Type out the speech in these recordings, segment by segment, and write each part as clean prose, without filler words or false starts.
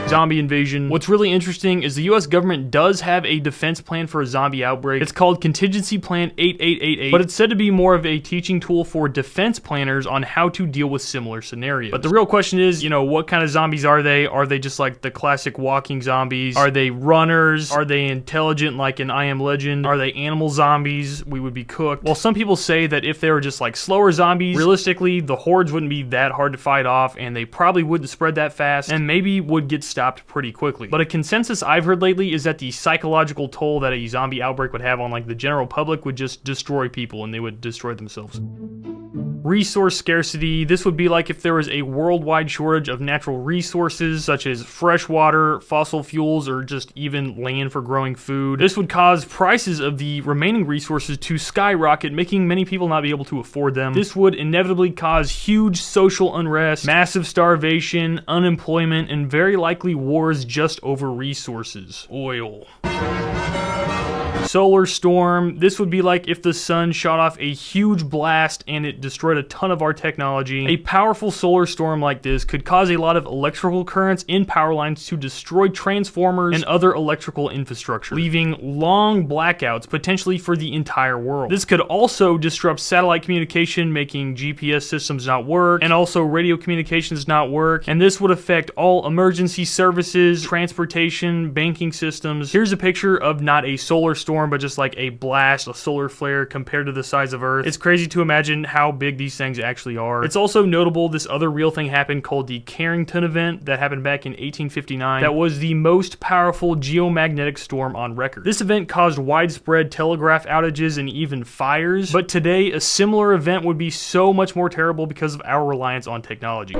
Zombie invasion. What's really interesting is the US government does have a defense plan for a zombie outbreak. It's called Contingency Plan 8888, but it's said to be more of a teaching tool for defense planners on how to deal with similar scenarios. But the real question is, you know, what kind of zombies are they? Are they just like the classic walking zombies? Are they runners? Are they intelligent like in I Am Legend? Are they animal zombies? We would be cooked. Well, some people say that if they were just like slower zombies, realistically, the hordes wouldn't be that hard to fight off, and they probably wouldn't spread that fast, and maybe would get stopped pretty quickly. But a consensus I've heard lately is that the psychological toll that a zombie outbreak would have on like the general public would just destroy people, and they would destroy themselves. Resource scarcity. This would be like if there was a worldwide shortage of natural resources such as fresh water, fossil fuels, or just even land for growing food. This would cause prices of the remaining resources to skyrocket, making many people not be able to afford them. This would inevitably cause huge social unrest, massive starvation, unemployment, and very likely wars just over resources. Oil. Solar storm. This would be like if the sun shot off a huge blast and it destroyed a ton of our technology. A powerful solar storm like this could cause a lot of electrical currents in power lines to destroy transformers and other electrical infrastructure, leaving long blackouts potentially for the entire world. This could also disrupt satellite communication, making GPS systems not work, and also radio communications not work, and this would affect all emergency services, transportation, banking systems. Here's a picture of not a solar storm, but just like a blast, a solar flare compared to the size of Earth. It's crazy to imagine how big these things actually are. It's also notable this other real thing happened called the Carrington event that happened back in 1859 that was the most powerful geomagnetic storm on record. This event caused widespread telegraph outages and even fires, but today a similar event would be so much more terrible because of our reliance on technology.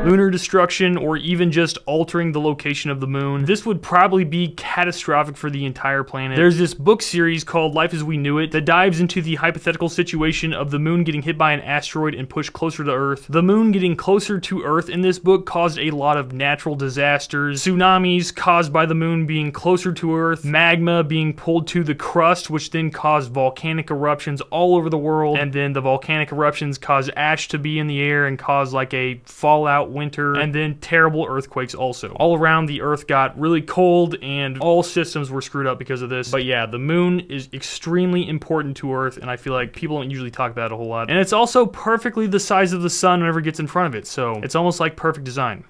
Lunar destruction, or even just altering the location of the moon. This would probably be catastrophic for the entire planet. There's this book series called Life as We Knew It that dives into the hypothetical situation of the moon getting hit by an asteroid and pushed closer to Earth. The moon getting closer to Earth in this book caused a lot of natural disasters, tsunamis caused by the moon being closer to Earth, magma being pulled to the crust, which then caused volcanic eruptions all over the world, and then the volcanic eruptions caused ash to be in the air and caused like a fallout winter, and then terrible earthquakes also. All around the Earth got really cold and all systems were screwed up because of this. But yeah, the moon is extremely important to Earth, and I feel like people don't usually talk about it a whole lot. And it's also perfectly the size of the sun whenever it gets in front of it, so it's almost like perfect design.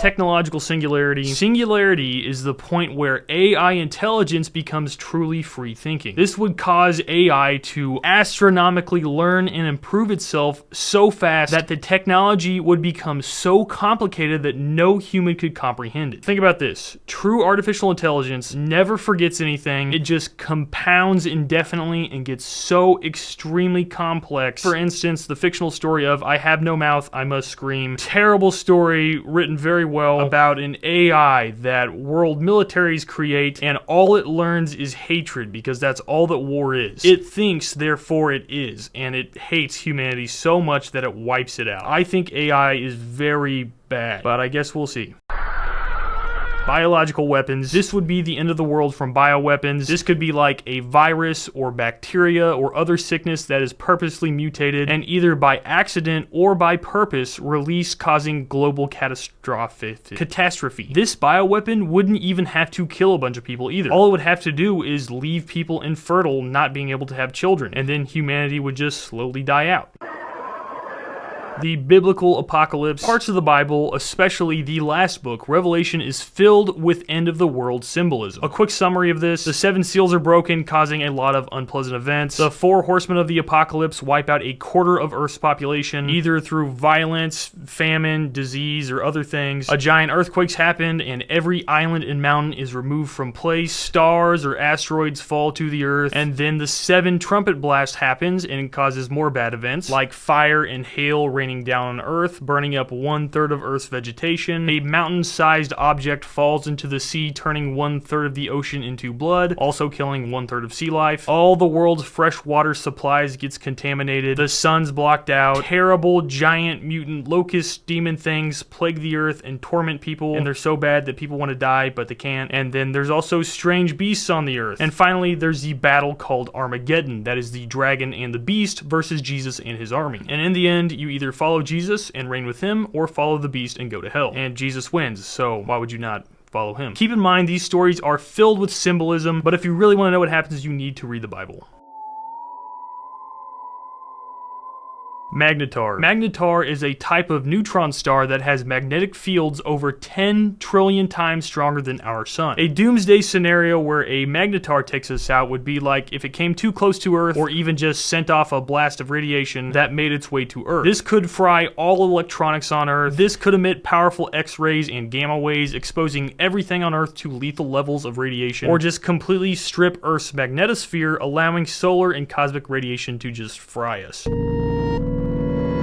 Technological singularity. Singularity is the point where AI intelligence becomes truly free thinking. This would cause AI to astronomically learn and improve itself so fast that the technology would become so complicated that no human could comprehend it. Think about this. True artificial intelligence never forgets anything. It just compounds indefinitely and gets so extremely complex. For instance, the fictional story of I Have No Mouth, I Must Scream. Terrible story, written very well, about an AI that world militaries create, and all it learns is hatred, because that's all that war is. It thinks, therefore it is, and it hates humanity so much that it wipes it out. I think AI is very bad, but I guess we'll see. Biological weapons. This would be the end of the world from bioweapons. This could be like a virus or bacteria or other sickness that is purposely mutated and either by accident or by purpose released, causing global catastrophe. This bioweapon wouldn't even have to kill a bunch of people either. All it would have to do is leave people infertile, not being able to have children, and then humanity would just slowly die out. The biblical apocalypse. Parts of the Bible, especially the last book, Revelation, is filled with end-of-the-world symbolism. A quick summary of this: the 7 seals are broken, causing a lot of unpleasant events. The 4 horsemen of the apocalypse wipe out a quarter of Earth's population, either through violence, famine, disease, or other things. A giant earthquakes happen, and every island and mountain is removed from place. Stars or asteroids fall to the Earth, and then the 7 trumpet blast happens, and it causes more bad events, like fire and hail raining down on Earth, burning up 1/3 of Earth's vegetation. A mountain-sized object falls into the sea, turning 1/3 of the ocean into blood, also killing 1/3 of sea life. All the world's fresh water supplies gets contaminated. The sun's blocked out. Terrible, giant, mutant locust demon things plague the Earth and torment people, and they're so bad that people want to die, but they can't. And then there's also strange beasts on the Earth. And finally, there's the battle called Armageddon. That is the dragon and the beast versus Jesus and his army. And in the end, you either follow Jesus and reign with him, or follow the beast and go to hell. And Jesus wins, so why would you not follow him? Keep in mind, these stories are filled with symbolism, but if you really want to know what happens, you need to read the Bible. Magnetar. Magnetar is a type of neutron star that has magnetic fields over 10 trillion times stronger than our sun. A doomsday scenario where a magnetar takes us out would be like if it came too close to Earth, or even just sent off a blast of radiation that made its way to Earth. This could fry all electronics on Earth. This could emit powerful X-rays and gamma waves, exposing everything on Earth to lethal levels of radiation, or just completely strip Earth's magnetosphere, allowing solar and cosmic radiation to just fry us.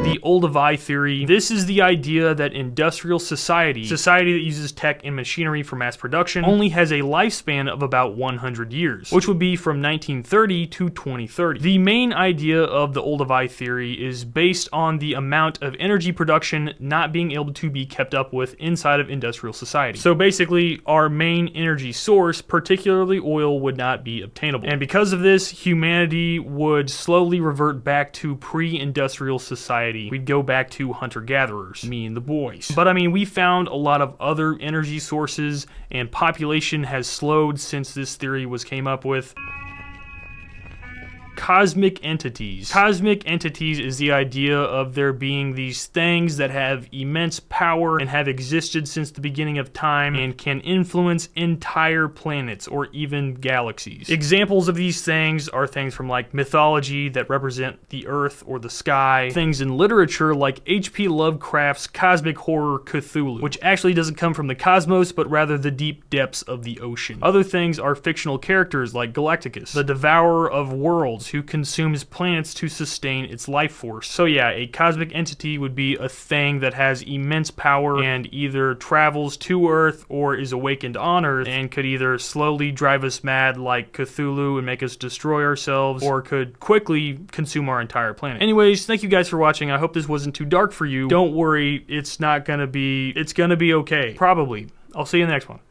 The Olduvai Theory. This is the idea that industrial society that uses tech and machinery for mass production, only has a lifespan of about 100 years, which would be from 1930 to 2030. The main idea of the Olduvai Theory is based on the amount of energy production not being able to be kept up with inside of industrial society. So basically, our main energy source, particularly oil, would not be obtainable. And because of this, humanity would slowly revert back to pre-industrial society. We'd go back to hunter-gatherers, me and the boys. But I mean, we found a lot of other energy sources, and population has slowed since this theory was came up with. Cosmic entities. Cosmic entities is the idea of there being these things that have immense power and have existed since the beginning of time and can influence entire planets or even galaxies. Examples of these things are things from like mythology that represent the earth or the sky, things in literature like H.P. Lovecraft's cosmic horror Cthulhu, which actually doesn't come from the cosmos but rather the deep depths of the ocean. Other things are fictional characters like Galacticus, the devourer of worlds, who consumes planets to sustain its life force. So yeah, a cosmic entity would be a thing that has immense power and either travels to Earth or is awakened on Earth and could either slowly drive us mad like Cthulhu and make us destroy ourselves, or could quickly consume our entire planet. Anyways, thank you guys for watching. I hope this wasn't too dark for you. Don't worry, it's gonna be okay. Probably. I'll see you in the next one.